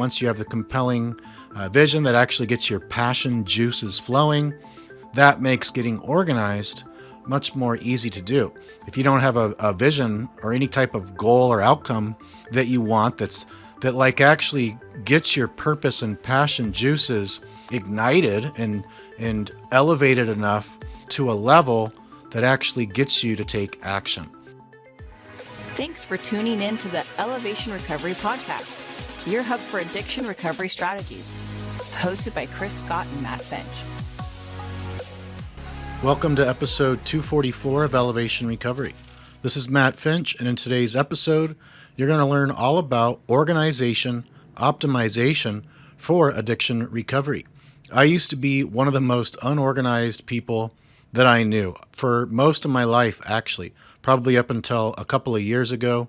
once you have the compelling vision that actually gets your passion juices flowing, that makes getting organized much more easy to do. If you don't have a vision or any type of goal or outcome that you want that like actually gets your purpose and passion juices ignited and elevated enough to a level that actually gets you to take action. Thanks for tuning in to the Elevation Recovery Podcast, your hub for addiction recovery strategies, hosted by Chris Scott and Matt Finch. Welcome to episode 244 of Elevation Recovery. This is Matt Finch, and in today's episode, you're going to learn all about organization, optimization for addiction recovery. I used to be one of the most unorganized people that I knew for most of my life, actually, probably up until a couple of years ago,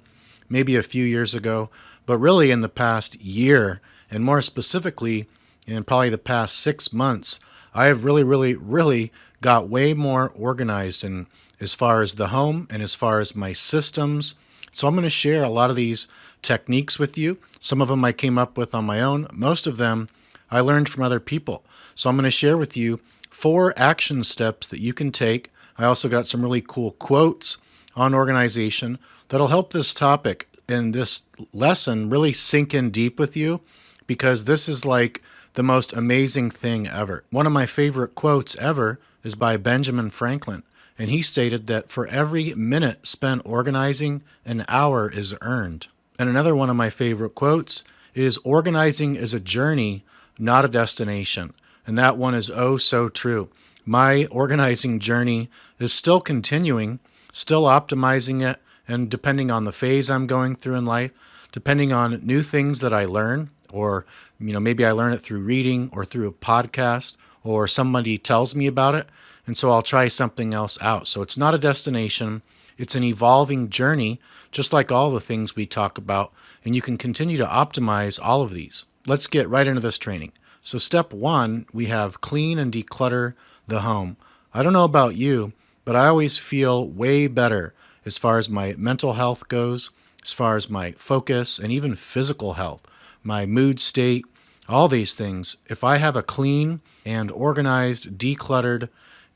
maybe a few years ago, but really in the past year, and more specifically, in probably the past 6 months, I have really got way more organized in as far as the home and as far as my systems. So I'm going to share a lot of these techniques with you. Some of them I came up with on my own. Most of them I learned from other people. So I'm going to share with you 4 action steps that you can take. I also got some really cool quotes on organization that'll help this topic and this lesson really sink in deep with you, because this is like the most amazing thing ever. One of my favorite quotes ever is by Benjamin Franklin, and he stated that for every minute spent organizing, an hour is earned. And another one of my favorite quotes is, organizing is a journey, not a destination. And that one is oh so true. My organizing journey is still continuing, still optimizing it, and depending on the phase I'm going through in life, depending on new things that I learn, or maybe I learn it through reading or through a podcast, or somebody tells me about it, and so I'll try something else out. So it's not a destination, it's an evolving journey, just like all the things we talk about, and you can continue to optimize all of these. Let's get right into this training. So step 1, we have clean and declutter the home. I don't know about you, but I always feel way better as far as my mental health goes, as far as my focus, and even physical health, my mood state, all these things. If I have a clean and organized, decluttered,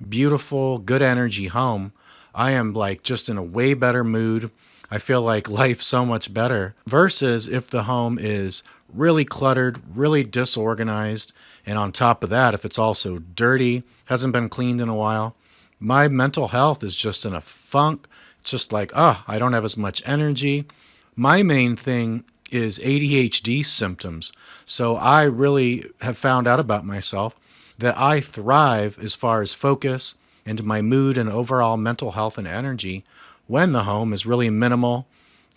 beautiful, good energy home, I am like just in a way better mood. I feel like life's so much better versus if the home is really cluttered, really disorganized, and on top of that, if it's also dirty, hasn't been cleaned in a while, my mental health is just in a funk. It's just like, I don't have as much energy. My main thing is ADHD symptoms. So I really have found out about myself that I thrive as far as focus and my mood and overall mental health and energy when the home is really minimal,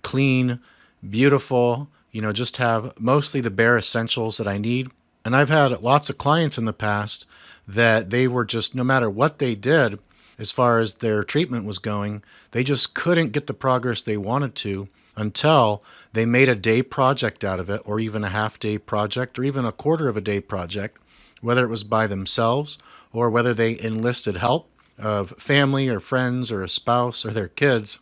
clean, beautiful, just have mostly the bare essentials that I need. And I've had lots of clients in the past that they were just, no matter what they did, as far as their treatment was going, they just couldn't get the progress they wanted to until they made a day project out of it, or even a half-day project, or even a quarter of a day project, whether it was by themselves or whether they enlisted help of family or friends or a spouse or their kids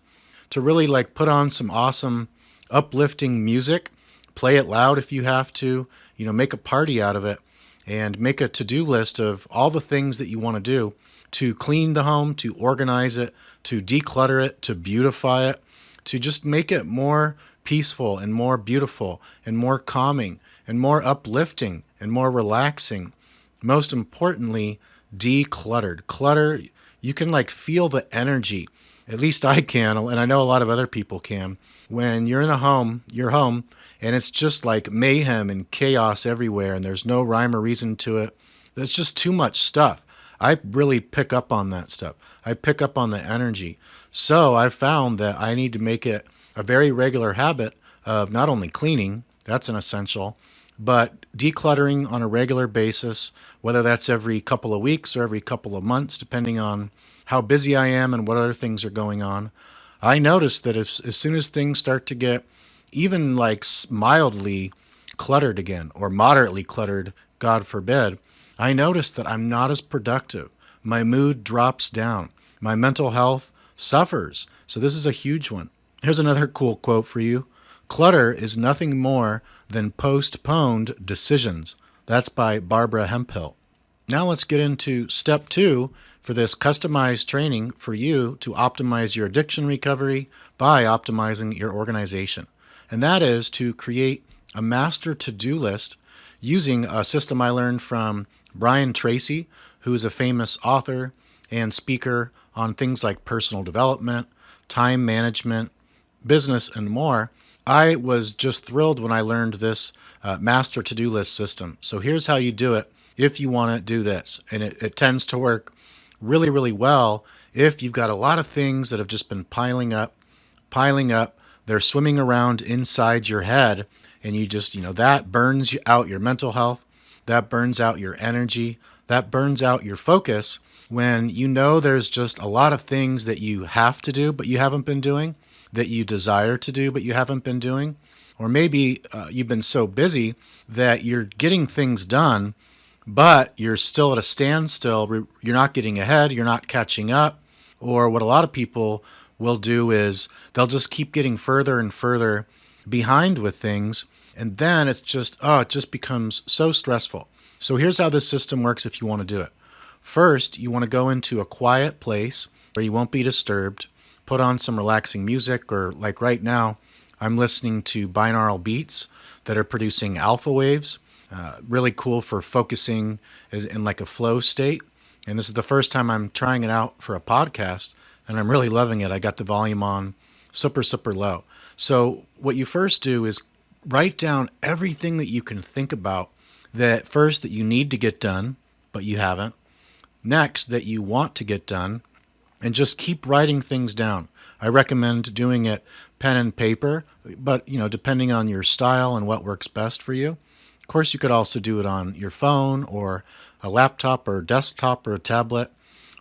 to really like put on some awesome uplifting music, play it loud if you have to, make a party out of it, and make a to-do list of all the things that you want to do to clean the home, to organize it, to declutter it, to beautify it, to just make it more peaceful and more beautiful and more calming and more uplifting and more relaxing. Most importantly, decluttered. Clutter, you can like feel the energy. At least I can, and I know a lot of other people can. When you're in your home, and it's just like mayhem and chaos everywhere, and there's no rhyme or reason to it. There's just too much stuff. I really pick up on that stuff. I pick up on the energy. So I've found that I need to make it a very regular habit of not only cleaning, that's an essential, but decluttering on a regular basis, whether that's every couple of weeks or every couple of months, depending on how busy I am and what other things are going on. I notice that as soon as things start to get even like mildly cluttered again, or moderately cluttered, God forbid, I notice that I'm not as productive. My mood drops down. My mental health suffers. So this is a huge one. Here's another cool quote for you. Clutter is nothing more than postponed decisions. That's by Barbara Hemphill. Now let's get into step 2 for this customized training for you to optimize your addiction recovery by optimizing your organization. And that is to create a master to-do list using a system I learned from Brian Tracy, who is a famous author and speaker on things like personal development, time management, business, and more. I was just thrilled when I learned this master to-do list system. So here's how you do it if you want to do this. And it tends to work really, really well if you've got a lot of things that have just been piling up. They're swimming around inside your head, and you just, that burns out your mental health. That burns out your energy. That burns out your focus when there's just a lot of things that you have to do but you haven't been doing, that you desire to do but you haven't been doing. Or maybe you've been so busy that you're getting things done, but you're still at a standstill. You're not getting ahead. You're not catching up. Or what a lot of people will do is they'll just keep getting further and further behind with things. And then it just becomes so stressful. So here's how this system works if you want to do it. First, you want to go into a quiet place where you won't be disturbed. Put on some relaxing music, or like right now, I'm listening to binaural beats that are producing alpha waves. Really cool for focusing in like a flow state. And this is the first time I'm trying it out for a podcast, and I'm really loving it. I got the volume on super, super low. So what you first do is write down everything that you can think about that you need to get done, but you haven't. Next, that you want to get done, and just keep writing things down. I recommend doing it pen and paper, but depending on your style and what works best for you. Of course, you could also do it on your phone or a laptop or desktop or a tablet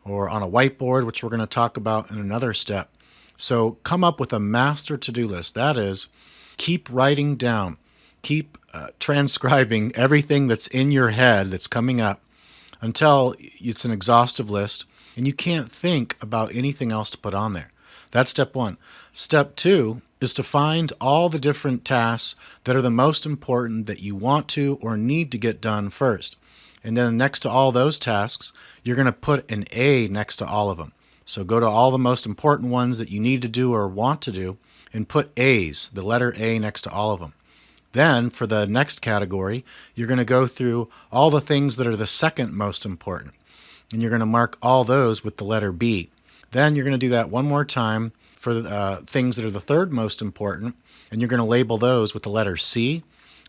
or on a whiteboard, which we're going to talk about in another step. So come up with a master to-do list. That is, keep writing down, keep transcribing everything that's in your head that's coming up until it's an exhaustive list and you can't think about anything else to put on there. That's step 1. Step 2 is to find all the different tasks that are the most important that you want to or need to get done first. And then next to all those tasks, you're going to put an A next to all of them. So go to all the most important ones that you need to do or want to do and put A's, the letter A next to all of them. Then for the next category, you're going to go through all the things that are the second most important. And you're going to mark all those with the letter B. Then you're going to do that one more time for things that are the third most important. And you're going to label those with the letter C.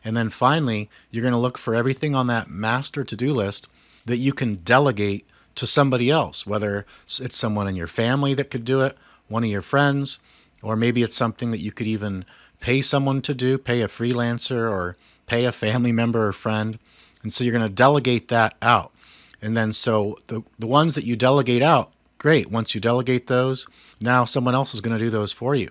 And then finally, you're going to look for everything on that master to-do list that you can delegate to somebody else, whether it's someone in your family that could do it, one of your friends, or maybe it's something that you could even pay someone to do, pay a freelancer or pay a family member or friend. And so you're going to delegate that out. And then so the ones that you delegate out, great. Once you delegate those, now someone else is going to do those for you.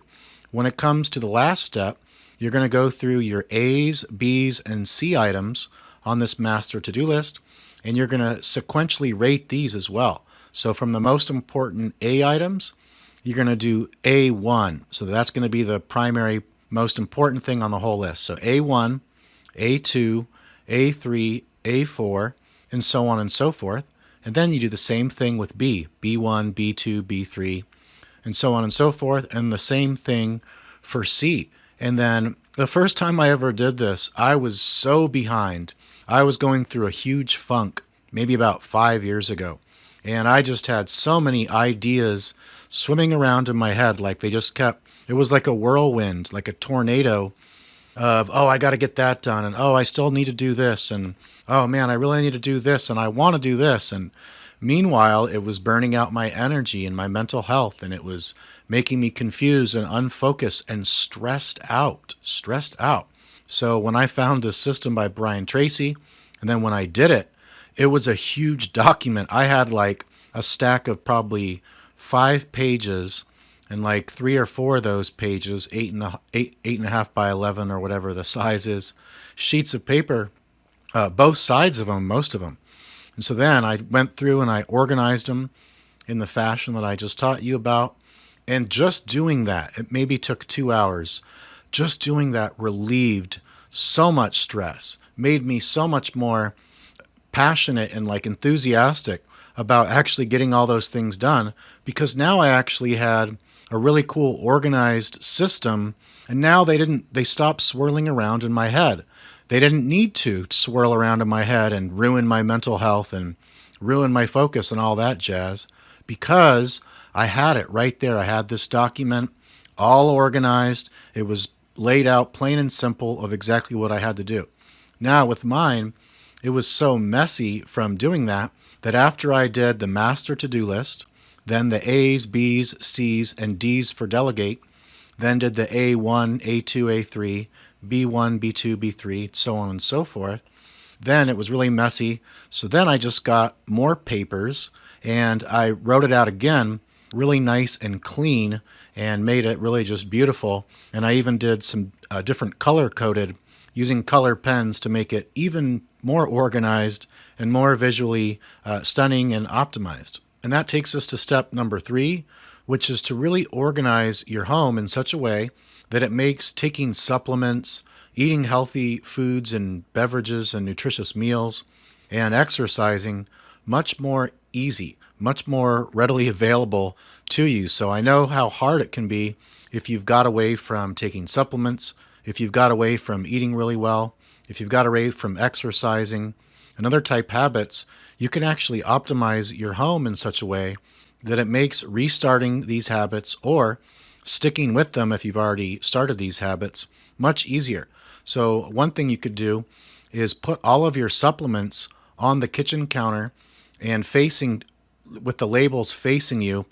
When it comes to the last step, you're going to go through your A's, B's, and C items on this master to-do list, and you're going to sequentially rate these as well. So from the most important A items, you're going to do A1. So that's going to be the primary most important thing on the whole list. So A1, A2, A3, A4, and so on and so forth. And then you do the same thing with B, B1, B2, B3, and so on and so forth. And the same thing for C. And then the first time I ever did this, I was so behind. I was going through a huge funk, maybe about 5 years ago. And I just had so many ideas swimming around in my head, like it was like a whirlwind, like a tornado of, oh, I got to get that done. And, oh, I still need to do this. And, oh, man, I really need to do this. And I want to do this. And meanwhile, it was burning out my energy and my mental health. And it was making me confused and unfocused and stressed out. So when I found this system by Brian Tracy, and then when I did it, it was a huge document. I had like a stack of probably 5 pages, and like 3 or 4 of those pages, 8.5 by 11 or whatever the size is, sheets of paper, both sides of them, most of them. And so then I went through and I organized them in the fashion that I just taught you about. And just doing that, it maybe took 2 hours. Just doing that relieved so much stress, made me so much more passionate and like enthusiastic about actually getting all those things done, because now I actually had a really cool organized system, and now they stopped swirling around in my head. They didn't need to swirl around in my head and ruin my mental health and ruin my focus and all that jazz, because I had it right there. I had this document all organized. It was laid out plain and simple of exactly what I had to do. Now with mine, it was so messy from doing that after I did the master to-do list, then the A's, B's, C's, and D's for delegate, then did the A1, A2, A3, B1, B2, B3, so on and so forth, then it was really messy. So then I just got more papers and I wrote it out again, really nice and clean, and made it really just beautiful. And I even did some different color coded using color pens to make it even more organized and more visually stunning and optimized. And that takes us to step number 3, which is to really organize your home in such a way that it makes taking supplements, eating healthy foods and beverages and nutritious meals, and exercising much more easy, much more readily available to you. So I know how hard it can be if you've got away from taking supplements, if you've got away from eating really well, if you've got away from exercising and other type habits. You can actually optimize your home in such a way that it makes restarting these habits or sticking with them if you've already started these habits much easier. So one thing you could do is put all of your supplements on the kitchen counter and facing with the labels facing you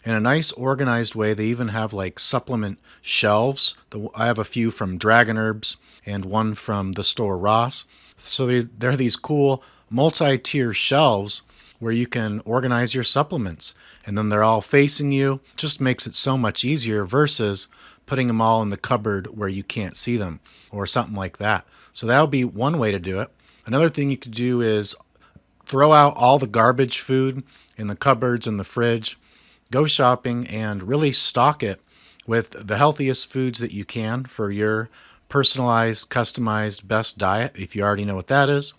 in a nice organized way. They even have like supplement shelves. I have a few from Dragon Herbs and one from the store Ross. So they're these cool multi-tier shelves where you can organize your supplements, and then they're all facing you. It just makes it so much easier versus putting them all in the cupboard where you can't see them or something like that. So that would be one way to do it. Another thing you could do is throw out all the garbage food in the cupboards and the fridge. Go shopping and really stock it with the healthiest foods that you can for your personalized, customized best diet, if you already know what that is.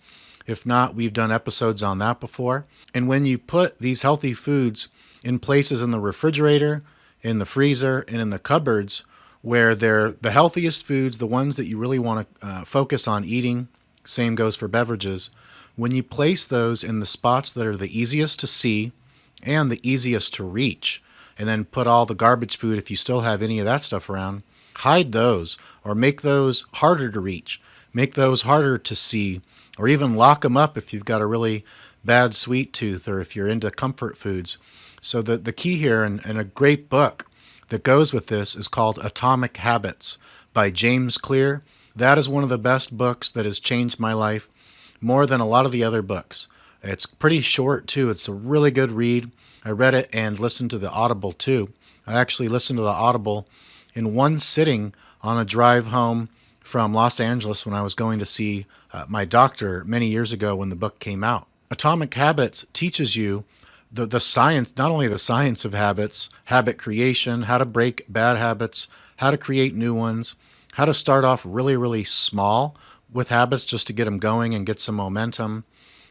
If not, we've done episodes on that before. And when you put these healthy foods in places in the refrigerator, in the freezer, and in the cupboards where they're the healthiest foods, the ones that you really want to focus on eating, same goes for beverages, when you place those in the spots that are the easiest to see and the easiest to reach, and then put all the garbage food, if you still have any of that stuff around, hide those or make those harder to reach, make those harder to see, or even lock them up if you've got a really bad sweet tooth or if you're into comfort foods. So the key here, and a great book that goes with this, is called Atomic Habits by James Clear. That is one of the best books that has changed my life more than a lot of the other books. It's pretty short too. It's a really good read. I read it and listened to the Audible too. I actually listened to the Audible in one sitting on a drive home from Los Angeles when I was going to see my doctor many years ago when the book came out. Atomic Habits teaches you the science, not only the science of habits, habit creation, how to break bad habits, how to create new ones, how to start off really, really small with habits just to get them going and get some momentum.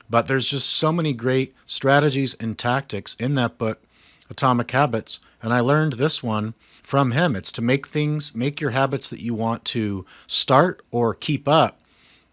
But there's just so many great strategies and tactics in that book, Atomic Habits. And I learned this one from him. It's to make your habits that you want to start or keep up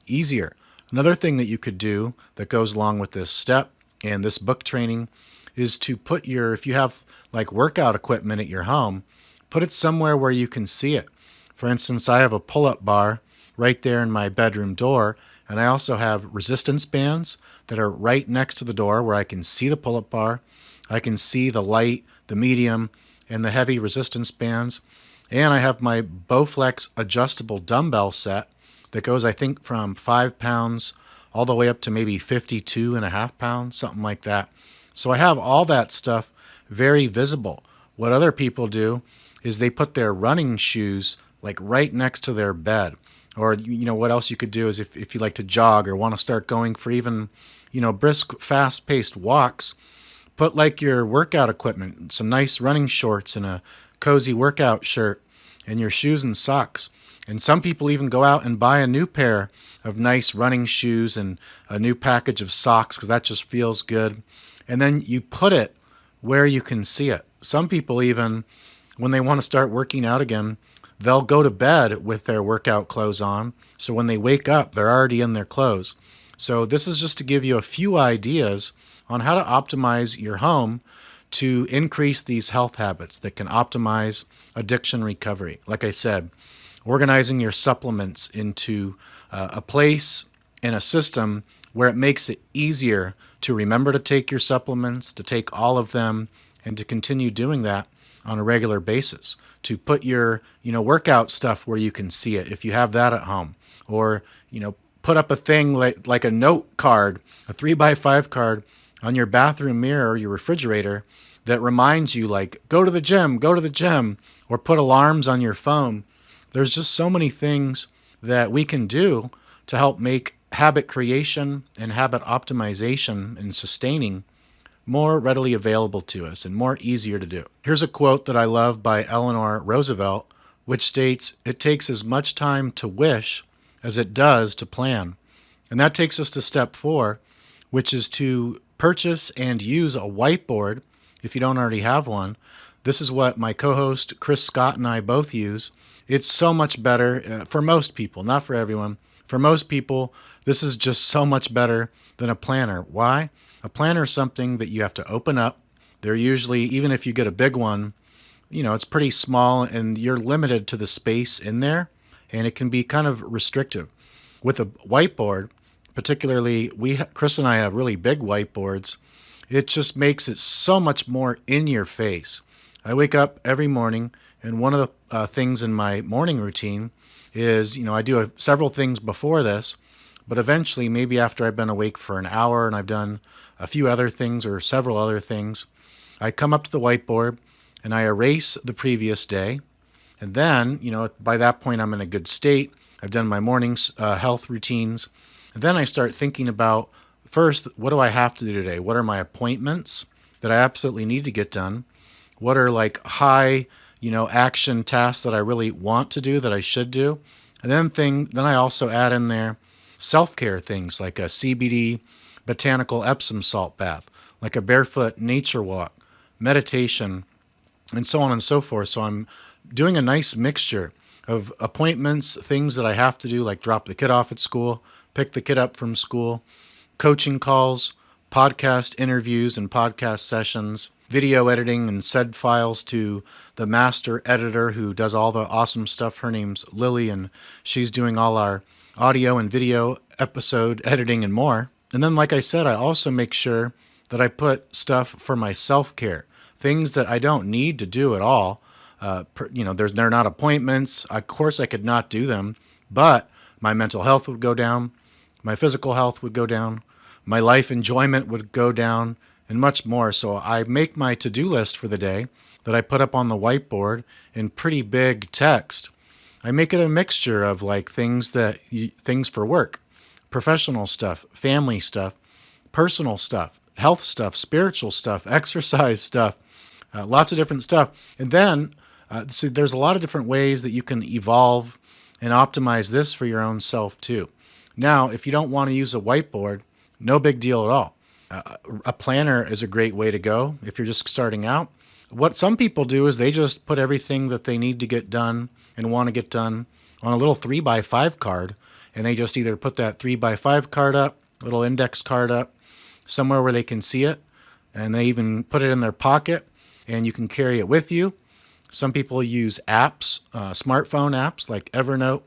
easier. Another thing that you could do that goes along with this step and this book training is to put if you have like workout equipment at your home, put it somewhere where you can see it. For instance, I have a pull-up bar right there in my bedroom door, and I also have resistance bands that are right next to the door where I can see the pull-up bar. I can see the light, the medium, and the heavy resistance bands. And I have my Bowflex adjustable dumbbell set that goes, I think, from 5 pounds all the way up to maybe 52.5 pounds, something like that. So I have all that stuff very visible. What other people do is they put their running shoes like right next to their bed. Or, what else you could do is if you like to jog or want to start going for even, brisk, fast-paced walks, put like your workout equipment, some nice running shorts and a cozy workout shirt and your shoes and socks And some people even go out and buy a new pair of nice running shoes and a new package of socks because that just feels good. And then you put it where you can see it. Some people even, when they want to start working out again, they'll go to bed with their workout clothes on. So when they wake up, they're already in their clothes. So this is just to give you a few ideas on how to optimize your home to increase these health habits that can optimize addiction recovery. Like I said, organizing your supplements into a place and a system where it makes it easier to remember to take your supplements, to take all of them, and to continue doing that on a regular basis. To put your, workout stuff where you can see it if you have that at home, or, put up a thing like a note card, a 3x5 card on your bathroom mirror or your refrigerator that reminds you, like, go to the gym, or put alarms on your phone. There's just so many things that we can do to help make habit creation and habit optimization and sustaining more readily available to us and more easier to do. Here's a quote that I love by Eleanor Roosevelt, which states, "It takes as much time to wish as it does to plan." And that takes us to step 4, which is to purchase and use a whiteboard if you don't already have one. This is what my co-host Chris Scott and I both use. It's so much better for most people, not for everyone. For most people, this is just so much better than a planner. Why? A planner is something that you have to open up. They're usually, even if you get a big one, it's pretty small and you're limited to the space in there, and it can be kind of restrictive. With a whiteboard, particularly Chris and I have really big whiteboards, it just makes it so much more in your face. I wake up every morning, and one of the things in my morning routine is, I do several things before this, but eventually, maybe after I've been awake for an hour and I've done a few other things or several other things, I come up to the whiteboard and I erase the previous day. And then, by that point, I'm in a good state. I've done my morning's health routines. And then I start thinking about, first, what do I have to do today? What are my appointments that I absolutely need to get done? What are like high, action tasks that I really want to do, that I should do? And then I also add in there self-care things like a CBD botanical Epsom salt bath, like a barefoot nature walk, meditation, and so on and so forth. So I'm doing a nice mixture of appointments, things that I have to do, like drop the kid off at school, pick the kid up from school, coaching calls, podcast interviews and podcast sessions, video editing and send files to the master editor who does all the awesome stuff. Her name's Lily, and she's doing all our audio and video episode editing and more. And then, like I said, I also make sure that I put stuff for my self-care, things that I don't need to do at all. They're not appointments. Of course, I could not do them, but my mental health would go down, my physical health would go down, my life enjoyment would go down, and much more. So I make my to-do list for the day that I put up on the whiteboard in pretty big text. I make it a mixture of like things for work, professional stuff, family stuff, personal stuff, health stuff, spiritual stuff, exercise stuff, lots of different stuff. And then so there's a lot of different ways that you can evolve and optimize this for your own self too. Now, if you don't want to use a whiteboard, no big deal at all. A planner is a great way to go if you're just starting out. What some people do is they just put everything that they need to get done and want to get done on a little 3x5 card, and they just either put that 3x5 card up, little index card up, somewhere where they can see it, and they even put it in their pocket, and you can carry it with you. Some people use apps, smartphone apps like Evernote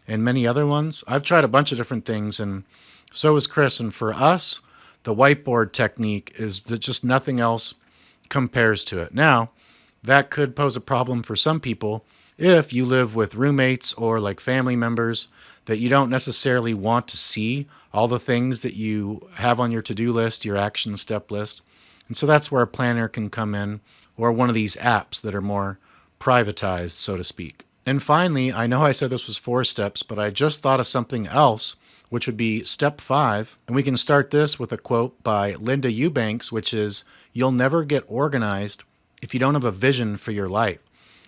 and many other ones. I've tried a bunch of different things, and so has Chris. And for us, the whiteboard technique is that just nothing else compares to it. Now, that could pose a problem for some people if you live with roommates or like family members that you don't necessarily want to see all the things that you have on your to-do list, your action step list. And so that's where a planner can come in, or one of these apps that are more privatized, so to speak. And finally, I know I said this was 4 steps, but I just thought of something else, which would be step 5. And we can start this with a quote by Linda Eubanks, which is, "You'll never get organized if you don't have a vision for your life."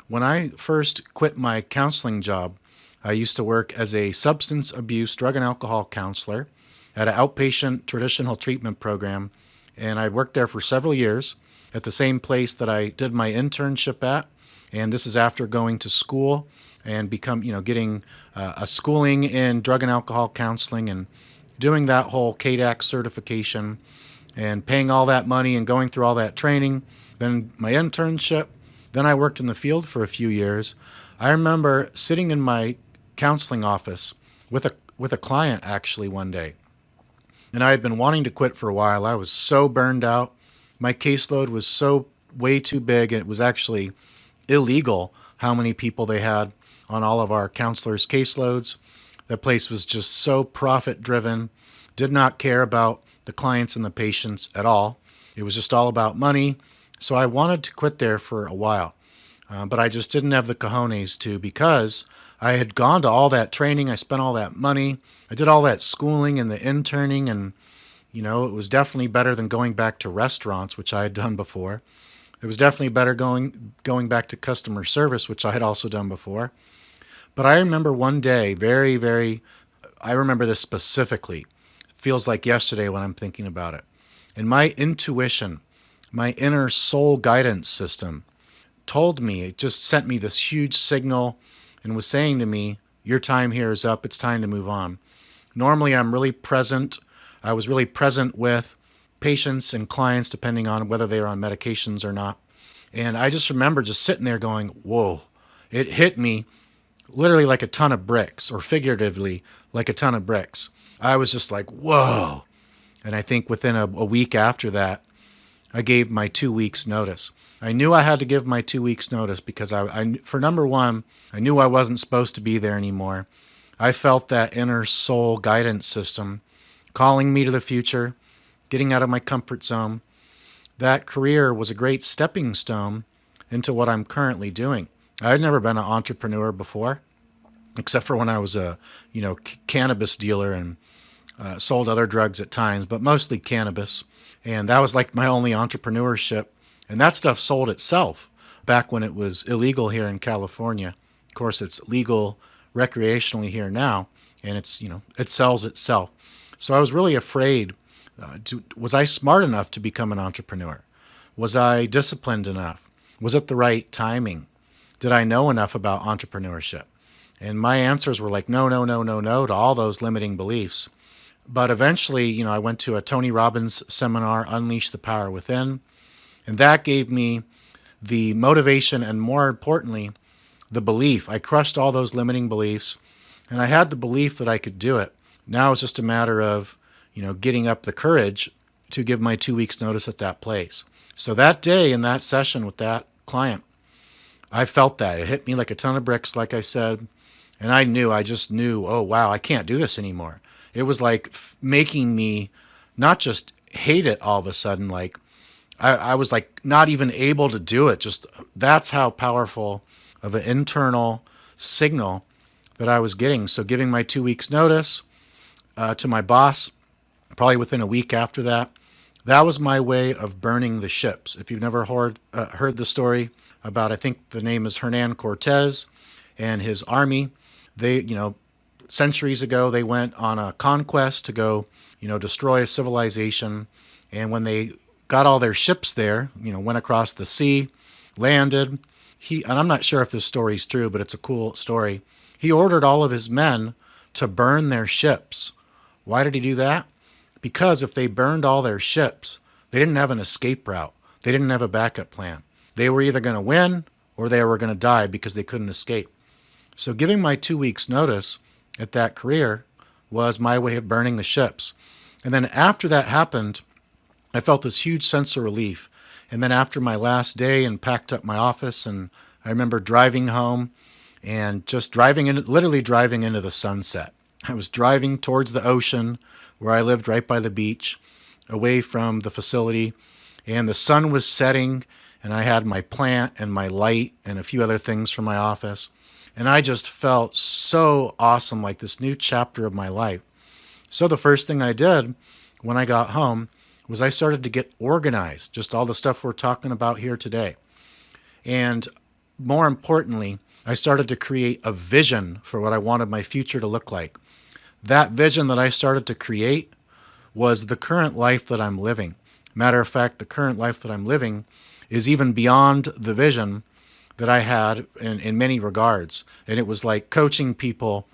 When I first quit my counseling job I used to work as a substance abuse, drug and alcohol counselor at an outpatient traditional treatment program. And I worked there for several years at the same place that I did my internship at. And this is after going to school and getting a schooling in drug and alcohol counseling and doing that whole KDAC certification and paying all that money and going through all that training. Then my internship. Then I worked in the field for a few years. I remember sitting in my counseling office with a client actually one day. And I had been wanting to quit for a while. I was so burned out. My caseload was so way too big. It was actually illegal how many people they had on all of our counselors' caseloads. The place was just so profit driven, did not care about the clients and the patients at all. It was just all about money. So I wanted to quit there for a while, but I just didn't have the cojones to, because I had gone to all that training. I spent all that money. I did all that schooling and the interning, and it was definitely better than going back to restaurants, which I had done before. It was definitely better going back to customer service, which I had also done before. But I remember one day, I remember this specifically. It feels like yesterday when I'm thinking about it. And my intuition, my inner soul guidance system told me, it just sent me this huge signal and was saying to me, your time here is up. It's time to move on. Normally, I'm really present. I was really present with patients and clients, depending on whether they were on medications or not. And I just remember just sitting there going, whoa, it hit me literally like a ton of bricks, or figuratively like a ton of bricks. I was just like, whoa. And I think within a week after that, I gave my 2 weeks notice. I knew I had to give my 2 weeks notice because for number one, I knew I wasn't supposed to be there anymore. I felt that inner soul guidance system calling me to the future, getting out of my comfort zone. That career was a great stepping stone into what I'm currently doing. I had never been an entrepreneur before, except for when I was a cannabis dealer and sold other drugs at times, but mostly cannabis. And that was like my only entrepreneurship. And that stuff sold itself back when it was illegal here in California. Of course, it's legal recreationally here now, and it sells itself. So I was really afraid. Was I smart enough to become an entrepreneur? Was I disciplined enough? Was it the right timing? Did I know enough about entrepreneurship? And my answers were like, no, no, no, no, no to all those limiting beliefs. But eventually, I went to a Tony Robbins seminar, Unleash the Power Within, and that gave me the motivation and, more importantly, the belief. I crushed all those limiting beliefs, and I had the belief that I could do it. Now it's just a matter of, getting up the courage to give my 2 weeks notice at that place. So that day in that session with that client, I felt that. It hit me like a ton of bricks, like I said, and I just knew, oh, wow, I can't do this anymore. It was like making me not just hate it all of a sudden, like I was like not even able to do it. Just that's how powerful of an internal signal that I was getting. So giving my 2 weeks notice to my boss, probably within a week after that, that was my way of burning the ships. If you've never heard the story about, I think the name is Hernan Cortez and his army, they, centuries ago, they went on a conquest to go, destroy a civilization. And when they got all their ships there, went across the sea, landed, and I'm not sure if this story is true, but it's a cool story. He ordered all of his men to burn their ships. Why did he do that? Because if they burned all their ships, they didn't have an escape route. They didn't have a backup plan. They were either going to win or they were going to die because they couldn't escape. So giving my 2 weeks notice at that career was my way of burning the ships. And then after that happened, I felt this huge sense of relief. And then after my last day and packed up my office, and I remember driving home and just literally driving into the sunset. I was driving towards the ocean where I lived right by the beach, away from the facility, and the sun was setting, and I had my plant and my light and a few other things from my office. And I just felt so awesome, like this new chapter of my life. So the first thing I did when I got home was I started to get organized, just all the stuff we're talking about here today. And more importantly, I started to create a vision for what I wanted my future to look like. That vision that I started to create was the current life that I'm living. Matter of fact, the current life that I'm living is even beyond the vision that I had in many regards. And it was like coaching people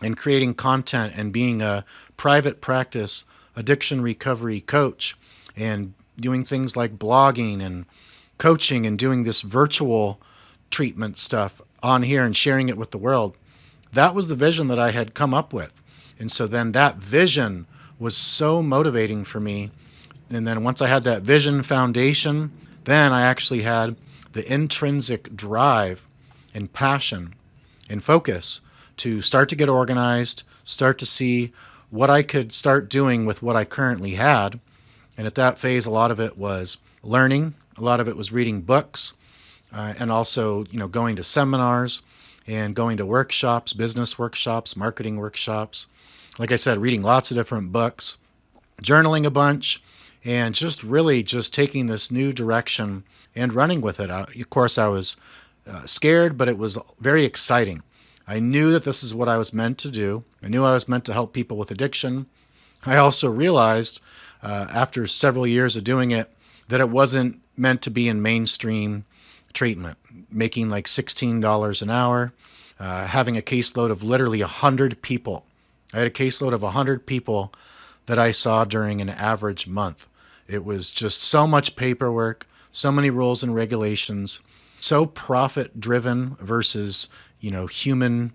and creating content and being a private practice addiction recovery coach and doing things like blogging and coaching and doing this virtual treatment stuff on here and sharing it with the world. That was the vision that I had come up with. And so then that vision was so motivating for me. And then once I had that vision foundation, then I actually had the intrinsic drive and passion and focus to start to get organized, start to see what I could start doing with what I currently had. And at that phase, a lot of it was learning, a lot of it was reading books, and also, going to seminars and going to workshops, business workshops, marketing workshops. Like I said, reading lots of different books, journaling a bunch, and just really just taking this new direction and running with it. Of course, I was scared, but it was very exciting. I knew that this is what I was meant to do. I knew I was meant to help people with addiction. I also realized after several years of doing it that it wasn't meant to be in mainstream treatment, making like $16 an hour, having a caseload of literally 100 people. I had a caseload of 100 people that I saw during an average month. It was just so much paperwork, so many rules and regulations, so profit driven versus, human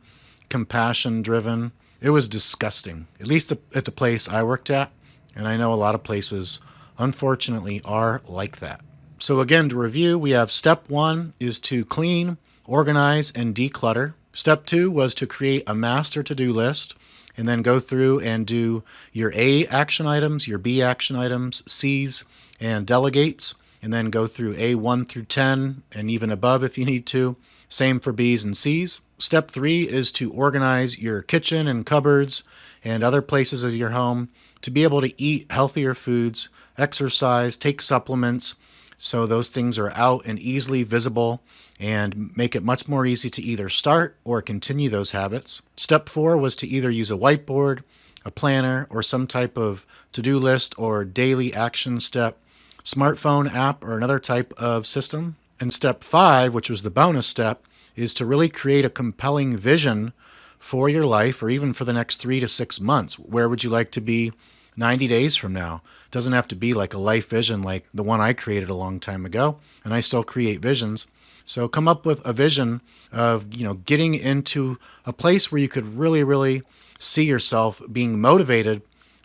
compassion driven. It was disgusting, at least at the place I worked at. And I know a lot of places, unfortunately, are like that. So again, to review, we have step 1 is to clean, organize, and declutter. Step 2 was to create a master to-do list and then go through and do your A action items, your B action items, C's, and delegates, and then go through A1 through 10 and even above if you need to. Same for B's and C's. Step 3 is to organize your kitchen and cupboards and other places of your home to be able to eat healthier foods, exercise, take supplements, so those things are out and easily visible and make it much more easy to either start or continue those habits. Step 4 was to either use a whiteboard, a planner, or some type of to-do list or daily action step, smartphone app, or another type of system. And step 5, which was the bonus step, is to really create a compelling vision for your life or even for the next 3 to 6 months. Where would you like to be 90 days from now? It doesn't have to be like a life vision like the one I created a long time ago, and I still create visions. So come up with a vision of, getting into a place where you could really, really see yourself being motivated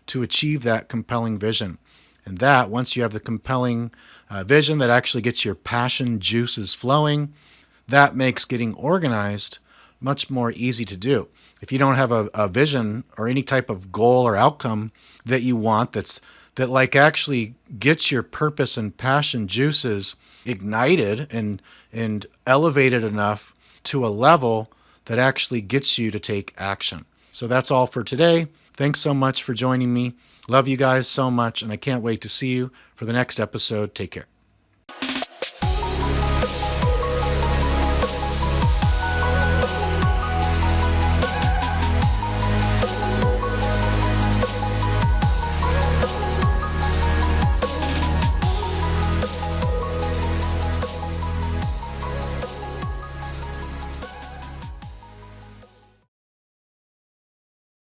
to achieve that compelling vision. And that, once you have the compelling vision that actually gets your passion juices flowing, that makes getting organized much more easy to do. If you don't have a vision or any type of goal or outcome that you want that like actually gets your purpose and passion juices ignited and elevated enough to a level that actually gets you to take action. So that's all for today. Thanks so much for joining me. Love you guys so much, and I can't wait to see you for the next episode. Take care.